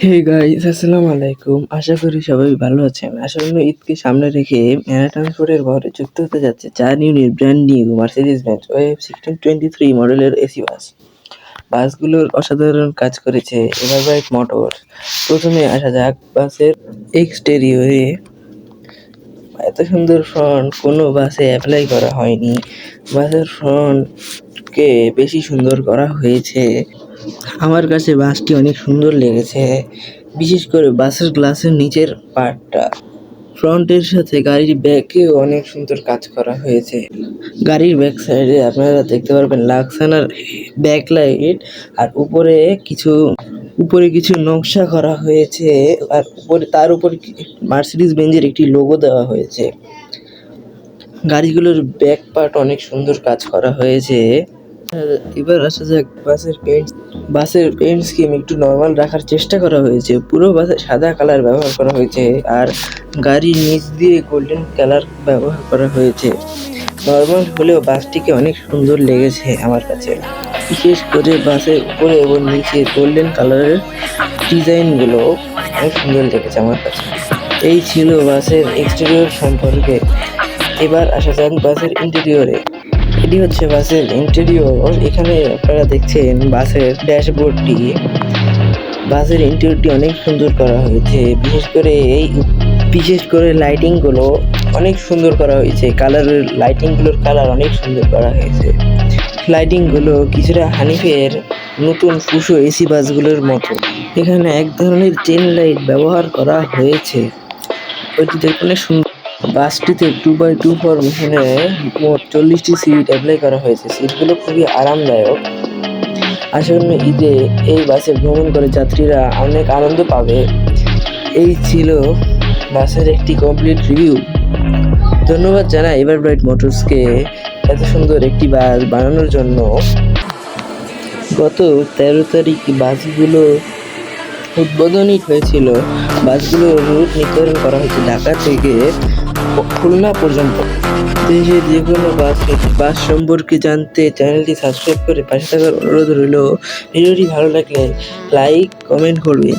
Hey guys, আসসালামু আলাইকুম। আশা করি সবাই ভালো আছেন। আসন্ন ঈদকে সামনে রেখে ম্যানা ট্রান্সপোর্টের ঘরে যুক্ত হতে যাচ্ছে 4 unit brand new Mercedes Benz wave 1623 মডেলের এসি বাস। বাসগুলোর অসাধারণ কাজ করেছে এভারব্রাইট মোটরস। প্রথমে আসা যাক বাসের এক্সটেরিয়রে। এত সুন্দর ফ্রন্ট কোনো বাসে অ্যাপ্লাই করা হয়নি। বাসের ফ্রন্টকে বেশি সুন্দর করা হয়েছে। আমার কাছে বাসটি অনেক সুন্দর লেগেছে, বিশেষ করে বাসের গ্লাসের নিচের পার্টটা। ফ্রন্টের সাথে গাড়ির ব্যাকেও অনেক সুন্দর কাজ করা হয়েছে। গাড়ির ব্যাক সাইডে আপনারা দেখতে পারবেন লাক্সানার ব্যাকলাইট, আর উপরে কিছু নকশা করা হয়েছে, আর তার উপরে মার্সিডিজ বেঞ্জের একটি লোগো দেওয়া হয়েছে। গাড়িগুলোর ব্যাক পার্ট অনেক সুন্দর কাজ করা হয়েছে। এবার আসা যাক বাসের পেইন্ট স্কিম একটু নর্মাল রাখার চেষ্টা করা হয়েছে। পুরো বাসে সাদা কালার ব্যবহার করা হয়েছে, আর গাড়ির নিচ দিয়ে গোল্ডেন কালার ব্যবহার করা হয়েছে। নর্মাল হলেও বাসটিকে অনেক সুন্দর লেগেছে আমার কাছে। বিশেষ করে বাসের উপরে এবং নিচে গোল্ডেন কালারের ডিজাইনগুলো অনেক সুন্দর লেগেছে আমার কাছে। এই ছিল বাসের এক্সটেরিয়র সম্পর্কে। এবার আসা যাক বাসের ইন্টেরিয়রে। এটি হচ্ছে বাসের ইন্টেরিয়র। এখানে আপনারা দেখছেন বাসের ড্যাশবোর্ডটি। বাসের ইন্টেরিয়রটি অনেক সুন্দর করা হয়েছে। বিশেষ করে লাইটিংগুলো অনেক সুন্দর করা হয়েছে। লাইটিংগুলোর কালার অনেক সুন্দর করা হয়েছে। লাইটিংগুলো কিছুটা হানিফের নতুন ফুসো এসি বাসগুলোর মতো। এখানে এক ধরনের চেন লাইট ব্যবহার করা হয়েছে, ওইটি দেখলে সুন্দর। বাসটিতে 2x2 ফরমেশনে মোট 40টি সিট অ্যাপ্লাই করা হয়েছে। সিটগুলো খুবই আরামদায়ক। আসন্ন ঈদে এই বাসে ভ্রমণ করে যাত্রীরা অনেক আনন্দ পাবে। এই ছিল বাসের একটি কমপ্লিট রিভিউ। ধন্যবাদ জানাই এভারব্রাইট মোটরসকে এত সুন্দর একটি বাস বানানোর জন্য। গত 13 তারিখ বাসগুলো উদ্বোধনী হয়েছিল। বাসগুলোর রুট নির্ধারণ করা হয়েছে ঢাকা থেকে খুলনা পর্যন্ত। দেশের যে কোনো বাস সম্পর্কে জানতে চ্যানেলটি সাবস্ক্রাইব করে পাশে থাকার অনুরোধ রইল। ভিডিওটি ভালো লাগলে লাইক কমেন্ট করবেন।